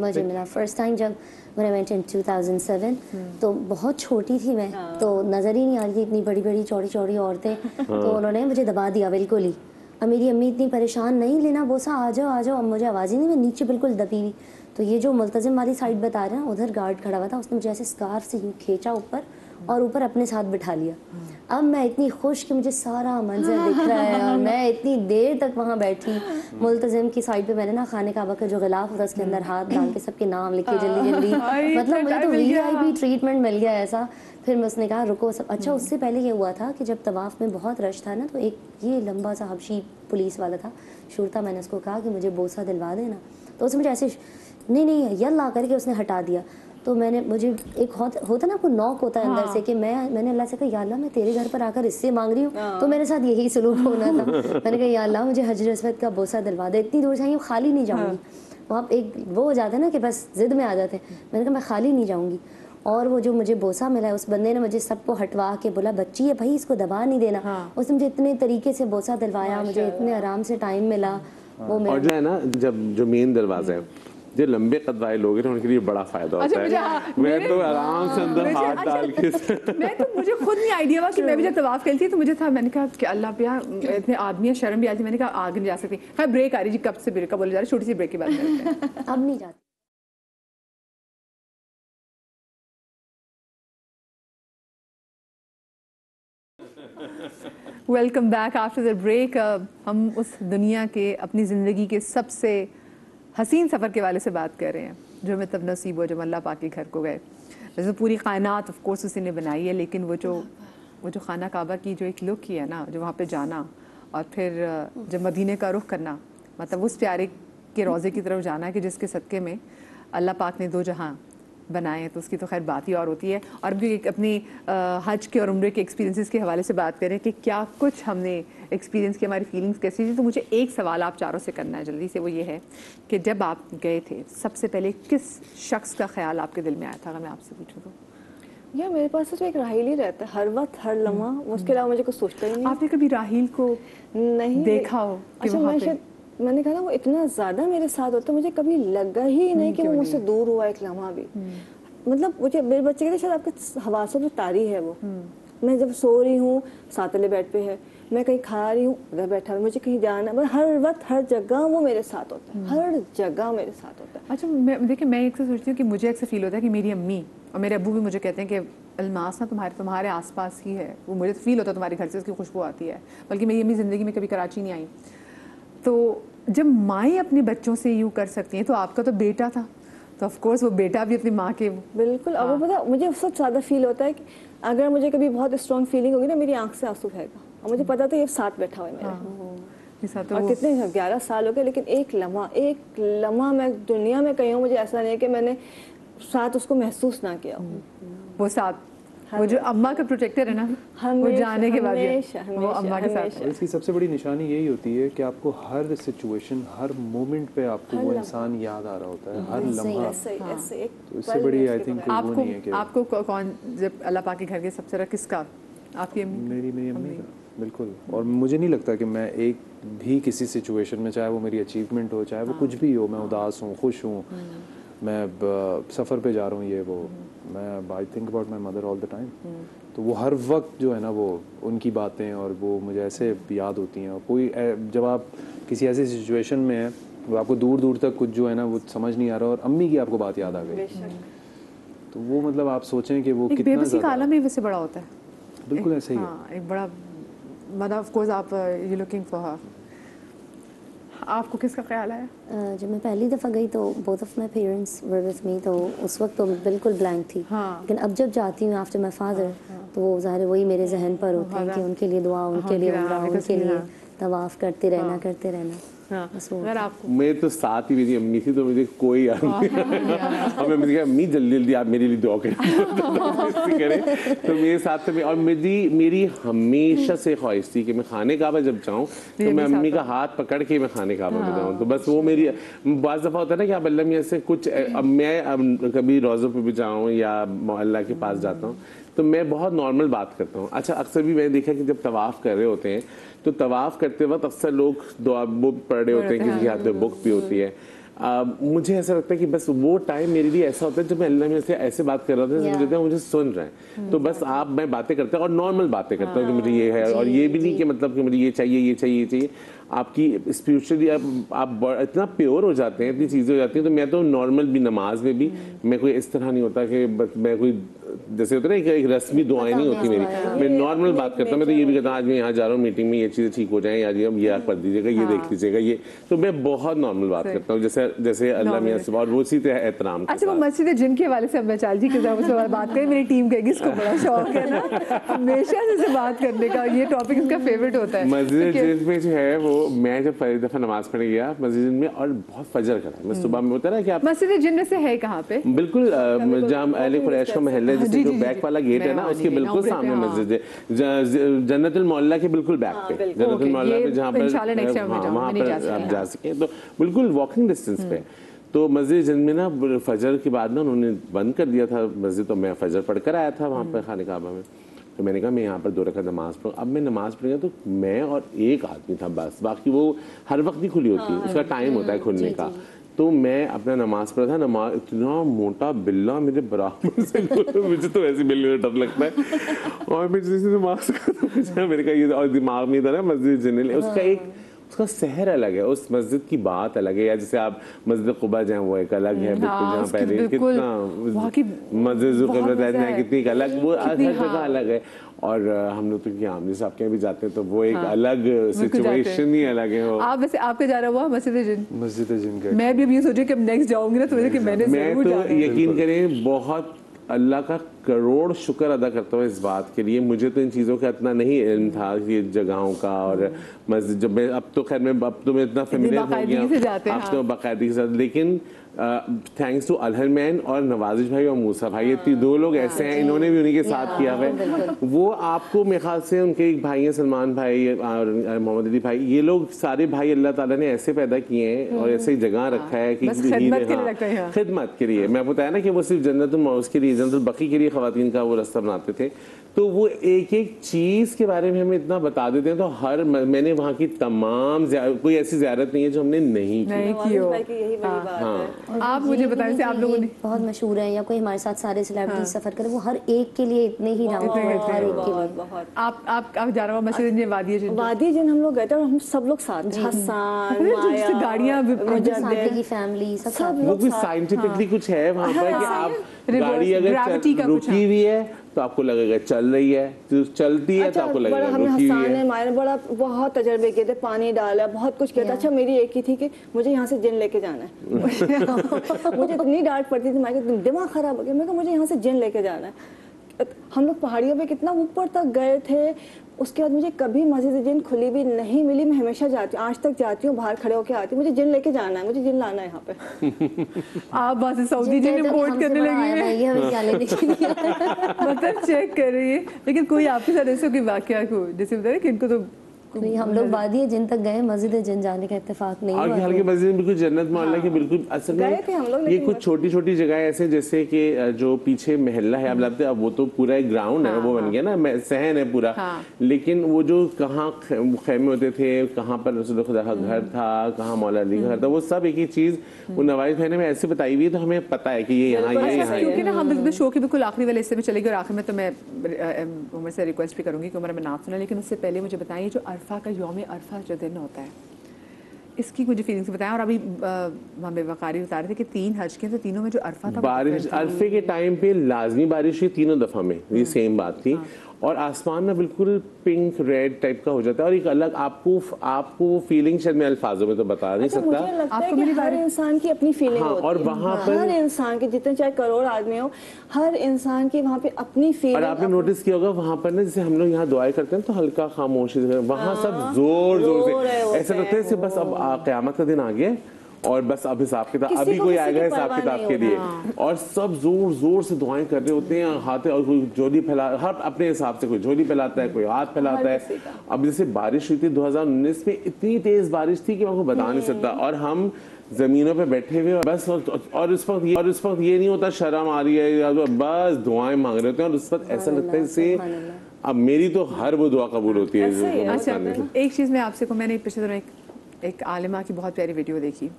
मुझे मिला first time जब when I went in 2007 तो बहुत छोटी थी मैं, तो नज़र ही नहीं आ रही थी, इतनी बड़ी बड़ी चौड़ी चौड़ी औरतें, तो उन्होंने मुझे दबा दिया बिल्कुल ही। अब मेरी अम्मी इतनी परेशान, नहीं लेना बोसा, आ जाओ आ जाओ, अब मुझे आवाज़ ही नहीं, मैं नीचे बिल्कुल दबी हुई। तो ये जो मुल्तज़िम वाली साइड बता रहे हैं, उधर गार्ड खड़ा हुआ था, उसने मुझे ऐसे स्कार्फ से यूँ खींचा ऊपर और ऊपर अपने साथ बिठा लिया। अब मैं इतनी खुश कि मुझे सारा मंजर दिख रहा है और मैं इतनी देर तक वहाँ बैठी। मुल्तज़िम की साइड पे मैंने ना खाने काबा का जो गिलाफ होता है उसके अंदर हाथ डाल के सबके नाम लिखे जल्दी जल्दी, मतलब मुझे तो VIP ट्रीटमेंट मिल गया ऐसा। फिर मैं उसने कहा रुको सब। अच्छा उससे पहले ये हुआ था कि जब तवाफ़ में बहुत रश था ना, तो एक ये लंबा सा हबशी पुलिस वाला था, शुरता, मैंने उसको कहा कि मुझे बोसा दिलवा देना, तो उसने मुझे ऐसे नहीं यल्ला करके उसने हटा दिया। तो मुझे एक होता ना, कोई नॉक होता है अंदर से कि मैंने अल्लाह से कहा या अल्लाह मैं तेरे घर पर आकर इससे मांग रही हूँ, तो मेरे साथ यही सलूक होना था। मैंने कहा या अल्लाह मुझे हजर अस्वद का बोसा दिलवा दे, इतनी दूर से खाली नहीं जाऊँगी। वहाँ एक वो हो जाता है ना कि बस ज़िद में आ जाते हैं। मैंने कहा मैं खाली नहीं जाऊँगी। और वो जो मुझे बोसा मिला है, उस बंदे ने मुझे सबको हटवा के बोला बच्ची है भाई, इसको दबा नहीं देना। उसने मुझे इतने तरीके से बोसा दिलवाया, मुझे इतने आराम से टाइम मिला। वो और जो है ना, जब जो मेन दरवाजा है, जो लंबे कद वाले लोग हैं उनके लिए बड़ा फायदा होता है। मैं तो आराम से अंदर हाथ डाल के मैं तो मुझे खुद नहीं आइडिया हुआ कि मैं भी जब तवाफ करती थी तो मुझे था, मैंने कहा कि अल्लाह पे इतने आदमी शर्म भी आती, मैंने कहा आगे नहीं जा सकती। हाँ ब्रेक आ रही जी, कब से ब्रेक का बोले जा रही, छोटी सी ब्रेक की बात करते हैं। अब नहीं जाती। Welcome back after the break. हम उस दुनिया के, अपनी ज़िंदगी के सबसे हसीन सफ़र के वाले से बात कर रहे हैं जो हमें तब नसीब हो जब अल्लाह पाक के घर को गए। वैसे पूरी कायनात ऑफ कोर्स उसी ने बनाई है, लेकिन वो जो खाना काबा की जो एक लुक ही है ना, जो वहाँ पे जाना और फिर जब मदीने का रुख करना, मतलब उस प्यारे के रोज़े की तरफ जाना कि जिसके सदक़े में अल्लाह पाक ने दो जहां बनाए हैं, तो उसकी तो खैर बात ही और होती है। और भी अपनी हज के और उम्रे के एक्सपीरियंसेस के हवाले से बात करें कि क्या कुछ हमने एक्सपीरियंस की, हमारी फीलिंग्स कैसी थी। तो मुझे एक सवाल आप चारों से करना है जल्दी से, वो ये है कि जब आप गए थे सबसे पहले किस शख्स का ख्याल आपके दिल में आया था, अगर मैं आपसे पूछूँ तो? यार मेरे पास तो एक राहिल ही रहता है हर वक्त, हर लम्हा, उसके अलावा मुझे कुछ सोचता ही नहीं। आपने कभी राहिल को नहीं देखा हो? अच्छा मैंने कहा ना, वो इतना ज़्यादा मेरे साथ होता, मुझे कभी लगा ही नहीं कि वो मुझसे दूर हुआ एक लम्हा भी। मतलब मुझे मेरे बच्चे कहते शायद आपके हवासों में तारी है वो। मैं जब सो रही हूँ साथ वाले बेड पे है, मैं कहीं खा रही हूँ उधर बैठा है, मुझे कहीं जाना है, हर वक्त हर जगह वो मेरे साथ होता है, हर जगह मेरे साथ होता है। अच्छा देखिए, मैं एक से सोचती हूँ कि मुझे एक से फील होता है कि मेरी अम्मी और मेरे अब्बू भी मुझे कहते हैं कि अलमास ना तुम्हारे आसपास ही है, वो मुझे फील होता है तुम्हारे घर से उसकी खुशबू आती है। बल्कि मेरी अम्मी ज़िंदगी में कभी कराची नहीं आई। तो जब माएँ अपने बच्चों से यूँ कर सकती हैं, तो आपका तो बेटा था, तो ऑफ कोर्स वो बेटा भी अपनी माँ के बिल्कुल। अब वो पता मुझे सबसे ज़्यादा फील होता है कि अगर मुझे कभी बहुत स्ट्रॉन्ग फीलिंग होगी ना, मेरी आंख से आंसू बहेगा और मुझे पता था ये साथ बैठा हुआ है मेरे। और कितने 11 साल हो गए, लेकिन एक लम्हा मैं दुनिया में कहीं हूँ, मुझे ऐसा नहीं है कि मैंने साथ उसको महसूस ना किया। वो साथ वो जो अम्मा का प्रोटेक्टर है ना, वो जाने के बाद वो अम्मा के साथ है। इसकी सबसे बड़ी निशानी यही होती है कि आपको हर सिचुएशन, हर मोमेंट पे आपको वो इंसान याद आ रहा होता है, हर लम्हा। तो इससे बड़ी आई थिंक वो नहीं है कि आपको कौन, जब अल्लाह पाक के घर के सबसे ज़्यादा किसका? आपकी अम्मी? मेरी अम्मी का, बिल्कुल। और मुझे नहीं लगता कि मैं एक भी किसी सिचुएशन में, चाहे वो मेरी अचीवमेंट हो, चाहे वो कुछ भी हो, मैं उदास हूँ, खुश हूँ, मैं सफ़र पे जा रहा हूँ, ये वो, मैं I think about my mother all the time. तो वो हर वक्त जो है ना, वो उनकी बातें और वो मुझे ऐसे याद होती हैं। और कोई जब आप किसी ऐसी सिचुएशन में हैं, वो आपको दूर दूर तक कुछ जो है ना वो समझ नहीं आ रहा, और अम्मी की आपको बात याद आ गई, तो वो मतलब आप सोचें कि वो कितना बेबसी का आलम भी वैसे बड़ा होता है। बिल्कुल ऐसे ही है। हाँ, एक बड़ा मतलब ऑफ कोर्स आप यू लुकिंग फॉर हर। आपको किसका ख्याल आया? जब मैं पहली दफ़ा गई तो both of my parents were with me, तो उस वक्त तो बिल्कुल ब्लैंक थी। लेकिन अब जब जाती हूँ आफ्टर माई फादर, तो वो ज़ाहिर वही मेरे जहन पर होते हैं कि उनके लिए दुआ, उनके लिए उम्रा, उनके लिए तवाफ़ करते रहना। मैं तो साथ ही मेरी अम्मी थी, तो मुझे कोई याद नहीं। और मैं मुझे अम्मी जल्दी जल्दी आप मेरे लिए दुआ करें तो मेरे साथ में। और मेरी हमेशा से ख्वाहिश थी कि मैं खाने काबा जब जाऊँ तो मैं अम्मी का हाथ पकड़ के मैं खाने काबा में जाऊँ। तो बस वो मेरी, बाज़ दफ़ा होता है ना कि आप अल्लाह मियाँ से कुछ, अब मैं कभी रोज़ों पे भी जाऊँ या अल्लाह के पास जाता हूँ तो मैं बहुत नॉर्मल बात करता हूँ। अच्छा, अक्सर भी मैंने देखा कि जब तवाफ़ कर रहे होते हैं तो तवाफ़ करते वक्त अक्सर लोग दुआ बुक पढ़ रहे होते हैं, किसी के हाथ में बुक भी होती है। मुझे ऐसा लगता है कि बस वो टाइम मेरे लिए ऐसा होता है जब मैं अल्लाह में से ऐसे बात कर रहा था जैसे मुझे मुझे सुन रहे हैं, तो बस आप मैं बातें करता हूँ और नॉर्मल बातें करता हूँ कि मुझे ये है, और ये भी नहीं कि मतलब कि मुझे ये चाहिए ये चाहिए ये चाहिए। आपकी स्पिरिचुअली आप इतना प्योर हो जाते हैं, इतनी चीज़ें हो जाती हैं। तो मैं तो नॉर्मल भी नमाज में भी मैं कोई इस तरह नहीं होता कि बस मैं कोई जैसे होता है ना एक रस्मी दुआएं नहीं होती मेरी, मैं नॉर्मल बात करता हूँ। मैं तो ये भी कहता हूँ आज मैं यहाँ जा रहा हूँ मीटिंग में, ये चीज़ें ठीक हो जाएं, यार ये आप कर दीजिएगा, ये देख लीजिएगा, ये तो मैं बहुत नॉर्मल बात करता हूँ जैसे जैसे अल्लाह मियां से, और वो उसी तरह एहतराम। अच्छा, वो मस्जिद जिन के हवाले से अब मैं चाल जी के साथ बात करें, मेरी टीम कहेगी इसको बड़ा शौक है ना हमेशा से बात करने का, ये टॉपिक इसका फेवरेट होता है। मस्जिद जिन में जो है वो मैं जब पहली दफा नमाज पढ़ने गया मस्जिद में, और बहुत फजर करा मैं सुबह में, होता है ना कि आप मस्जिद जिन में से है कहाँ पे? बिल्कुल जहाँ अहले कुरैश का महल है, जिससे जो बैक वाला गेट है ना उसके बिल्कुल सामने मस्जिद है, जन्नतुल मौला के बिल्कुल बैक पे, जन्नतुल मौला पे जहाँ पर वहाँ पर आप जा सके, तो बिल्कुल वॉकिंग डिस्टेंस पे। तो मस्जिद जिन में ना फजर के बाद ना उन्होंने बंद कर दिया था मस्जिद, तो मैं फजर पढ़ कर आया था वहाँ पर खाने काबा में। तो मैंने कहा मैं यहाँ पर 2 रकात नमाज पढ़ूँ। अब मैं नमाज पढ़ गया तो मैं और एक आदमी था बस, बाकी वो हर वक्त नहीं खुली होती, उसका टाइम होता है खुलने का। तो मैं अपना नमाज पढ़ा था, नमाज इतना मोटा बिल्ला मेरे बराबर से मुझे तो वैसे बिल्ली में डर लगता है, और मैं जैसे नमाज पढ़ा मेरे का ये और दिमाग में था ना मस्जिद जिन्हें उसका एक उसका शहर अलग है, उस मस्जिद की बात अलग है। या जैसे आप मस्जिद कुबा जाएं वो एक अलग है, बिल्कुल जहाँ पहले कितना मस्जिद ज़ुक़रनैन कितनी अलग, वो हर जगह अलग है। और हम लोग तो आमने साहब के भी जाते हैं तो वो एक अलग सिचुएशन ही अलग है। आप वैसे आपके जा रहा हुआ मस्जिद जिन का मैं भी अभी सोची कि अब नेक्स्ट जाऊंगी ना तो मैं तो यकीन करें बहुत अल्लाह का करोड़ शुक्र अदा करता हूँ इस बात के लिए। मुझे तो इन चीज़ों का इतना नहीं इल्म था ये जगहों का, और मस्जिद जब मैं अब तो खैर मैं अब तो मैं इतना फेमिलियर हो गया अब तो बाकायदगी के साथ। लेकिन थैंक्स टू अल्हर मैन और नवाजिश भाई और मूसा भाई, ये 2 लोग ऐसे हैं, इन्होंने भी उन्हीं के साथ किया हुआ है। वो आपको मेरे ख्याल से उनके एक भाई हैं सलमान भाई और मोहम्मद अली भाई, ये लोग सारे भाई अल्लाह ताला ने ऐसे पैदा किए हैं और ऐसे जगह रखा है कि खिदमत के लिए। मैं बताया ना कि वो सिर्फ जन्नतुल मौज के लिए, जन्नतुल बकी के लिए ख़वातीन का वो रास्ता बनाते थे। तो वो एक एक चीज़ के बारे में हमें इतना बता देते हैं। तो हर मैंने वहाँ की तमाम कोई ऐसी ज़ियारत नहीं है जो हमने नहीं की हो। आप मुझे बताएं से आप लोगों ने बहुत मशहूर है या कोई हमारे साथ सारे सेलिब्रिटी सफर करे, वो हर एक के लिए इतने ही नाम हर एक के लिए। आप जा रहा हो मस्जिद वादी जिन हम लोग गए थे और हम सब लोग साथ, हसन माया गाड़ियाँ की फैमिली सब वो भी साइंटिफिकली कुछ है वहाँ पर कि आप गाड़ी अगर रुकी हुई है तो आपको लगेगा चल रही है, तो चलती है तो आपको लगेगा रुकी हुई है। माया ने बड़ा बहुत तजर्बे किए थे, पानी डाला, बहुत कुछ किया था। अच्छा मेरी एक ही थी कि मुझे यहाँ से जिन लेके जाना है मुझे इतनी डांट पड़ती थी, मैं दिमाग खराब हो गया, मैं कहा मुझे यहाँ से जिन लेके जाना है। हम लोग पहाड़ियों पे कितना ऊपर तक गए थे, उसके बाद मुझे कभी मस्जिद जिन खुली भी नहीं मिली। मैं हमेशा जाती हूँ, आज तक जाती हूँ, बाहर खड़े होकर आती हूँ, मुझे जिन लेके जाना है, मुझे जिन लाना है यहाँ पे। आप बस सऊदी जिन रिपोर्ट करने लगी है मतलब चेक कर रही है। लेकिन कोई आपके साथ ऐसे कोई वाकया को जैसे बता रहे कि इनको तो नहीं, हम लोग वादी जिन तक गए, मस्जिद जिन जाने का इत्तेफाक नहीं हुआ। हालांकि मस्जिद में बिल्कुल जन्नत मोहल्ला के बिल्कुल असल में ये कुछ छोटी छोटी जगह ऐसे जैसे कि जो पीछे महल्ला है, अब वो तो पूरा एक ग्राउंड है, वो बन गया ना, सहन है पूरा। लेकिन वो जो कहाँ खेमे होते थे, कहाँ पर रसूल खुदा का घर था, कहाँ मौला अली का घर था, वो सब एक ही चीज़ वो नवाज भाई ने में ऐसे बताई हुई है, तो हमें पता है कि ये यहाँ क्योंकि ना हम शो के बिल्कुल आखिरी वाले हिस्से में चले गए और आखिर में तो मैं उमर से रिक्वेस्ट भी करूँगी कि उमर मैं नाम सुना, लेकिन उससे पहले मुझे बताइए जो अरफा का यौम अरफा जो दिन होता है, इसकी मुझे फीलिंग्स बताएं। और अभी हमें वकारी बता रहे थे कि 3 हज के, तो तीनों में जो अरफा था बारिश अरफे के टाइम पे लाजमी बारिश हुई 3 दफ़ा में, ये सेम बात थी। और आसमान ना बिल्कुल पिंक रेड टाइप का हो जाता है और एक अलग आपको फीलिंग शायद मैं अल्फाजों में तो बता नहीं सकता। मुझे लगता है कि हर इंसान की अपनी फीलिंग होती है। और वहाँ पर हर इंसान की, जितने चाहे करोड़ आदमी हो, हर इंसान की वहाँ पे अपनी फीलिंग। और आपने नोटिस किया होगा वहाँ पर ना, जैसे हम लोग यहाँ दुआएं करते हैं तो हल्का खामोशी से, वहाँ सब जोर जोर से ऐसा लगता है बस अब क़यामत का दिन आ गया और बस अब हिसाब किताब, अभी कोई आएगा हिसाब किताब के लिए, और सब जोर जोर से दुआएं कर रहे होते हैं, हाथ और कोई झोली फैला, हर अपने हिसाब से, कोई झोली फैलाता है, कोई हाथ फैलाता है। अब जैसे बारिश हुई थी 2019 में, इतनी तेज बारिश थी कि मैं आपको बता नहीं सकता, और हम जमीनों पे बैठे हुए बस, और उस वक्त ये नहीं होता शर्म आ रही है या बस दुआएं मांग रहे होते हैं, और उस वक्त ऐसा लगता है जैसे अब मेरी तो हर वो दुआ कबूल होती है। अच्छा, एक चीज़ मैं आपसे को, मैंने पिछले दिनों एक आलिमा की बहुत प्यारी वीडियो देखी,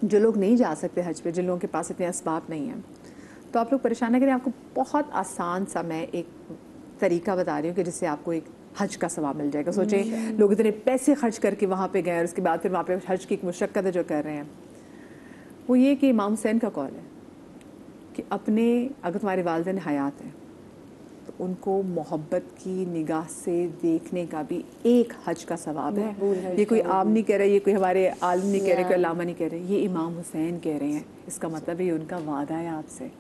जो लोग नहीं जा सकते हज पे, जिन लोगों के पास इतने असबाब नहीं हैं, तो आप लोग परेशान ना करें। आपको बहुत आसान सा मैं एक तरीका बता रही हूँ कि जिससे आपको एक हज का सवाब मिल जाएगा। सोचें लोग इतने पैसे खर्च करके वहाँ पे गए और उसके बाद फिर वहाँ पे हज की एक मुशक्क़त जो कर रहे हैं, वो ये कि इमाम हुसैन का कौल है कि अपने, अगर तुम्हारे वालिदैन हयात हैं तो उनको मोहब्बत की निगाह से देखने का भी एक हज का सवाब है। ये कोई आम नहीं कह रहे, ये कोई हमारे आलिम नहीं कह रहे, कोई अल्लामा नहीं कह रहे, ये इमाम हुसैन कह रहे हैं। इसका मतलब ये उनका वादा है आपसे।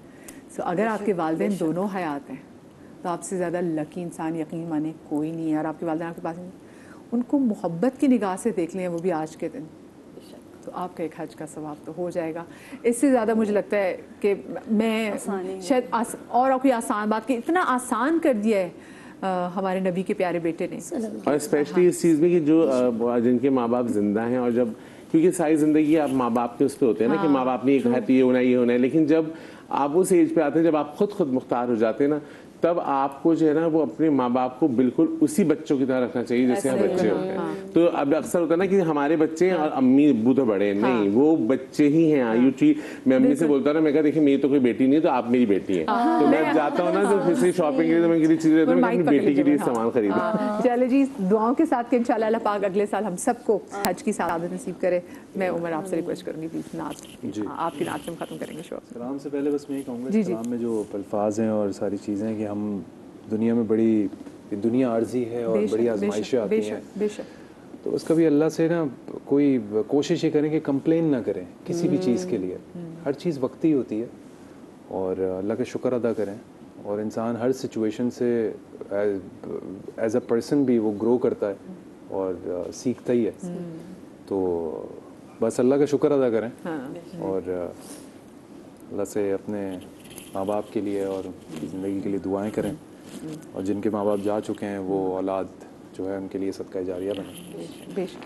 सो अगर आपके वालिदैन दोनों हयात हैं तो आपसे ज़्यादा लकी इंसान यकीन माने कोई नहीं है। और आपके वालिदैन आपके पास नहीं, उनको मोहब्बत की निगाह से देख लें, वो भी आज के दिन, तो आपका एक हज का सवाब तो हो जाएगा। इससे ज़्यादा मुझे लगता है कि मैं शायद और कोई आसान बात कि इतना आसान कर दिया है हमारे नबी के प्यारे बेटे ने। और स्पेशली इस चीज़ में कि जो जिनके माँ बाप जिंदा हैं, और जब, क्योंकि सारी ज़िंदगी आप माँ बाप के उस पर होते हैं ना कि माँ बाप ने ये कहा तो ये होना है, लेकिन जब आप उस एज पे आते हैं जब आप खुद मुख्तार हो जाते हैं ना, तब आपको जो है ना वो अपने माँ बाप को बिल्कुल उसी बच्चों की तरह रखना चाहिए जैसे हम बच्चे होते हैं। तो अब अक्सर होता है ना कि हमारे बच्चे हैं और अम्मी अब्बू तो बड़े हैं, नहीं वो बच्चे ही हैं। मैं अम्मी से बोलता हूँ ना, मैं कहा देखिए मेरी तो कोई बेटी नहीं है, तो आप मेरी बेटी हैं। तो मैं जाता हूँ ना तो फिर से शॉपिंग के लिए, तो मैं किसी चीज़ लेता हूँ, अपनी बेटी के लिए सामान खरीदा। चले जी, दुआओं के साथ कि इंशाल्लाह अल्लाह पाक अगले साल हम सबको हज की सआदत नसीब करे। मैं उमर आपसे रिक्वेस्ट करूँगी प्लीज नात आपकी नात से हम खत्म करेंगे शो। सलाम से पहले बस मैं ये कहूँगा, सलाम में जो अल्फाज हैं और सारी चीज़ें हैं कि हम दुनिया में बड़ी, दुनिया आर्जी है और बड़ी आजमाइशें आती हैं, तो बस कभी अल्लाह से ना कोई कोशिश ये करें कि कंप्लेन ना करें किसी भी चीज़ के लिए। हर चीज़ वक्ती होती है और अल्लाह का शुक्र अदा करें। और इंसान हर सिचुएशन से एज अ पर्सन भी वो ग्रो करता है और सीखता ही है। तो बस अल्लाह का शुक्र अदा करें और अल्लाह से अपने माँ बाप के लिए और उनकी ज़िंदगी के लिए दुआएं करें, और जिनके माँ बाप जा चुके हैं वो औलाद जो है उनके लिए सदका जारिया बने। बेशक।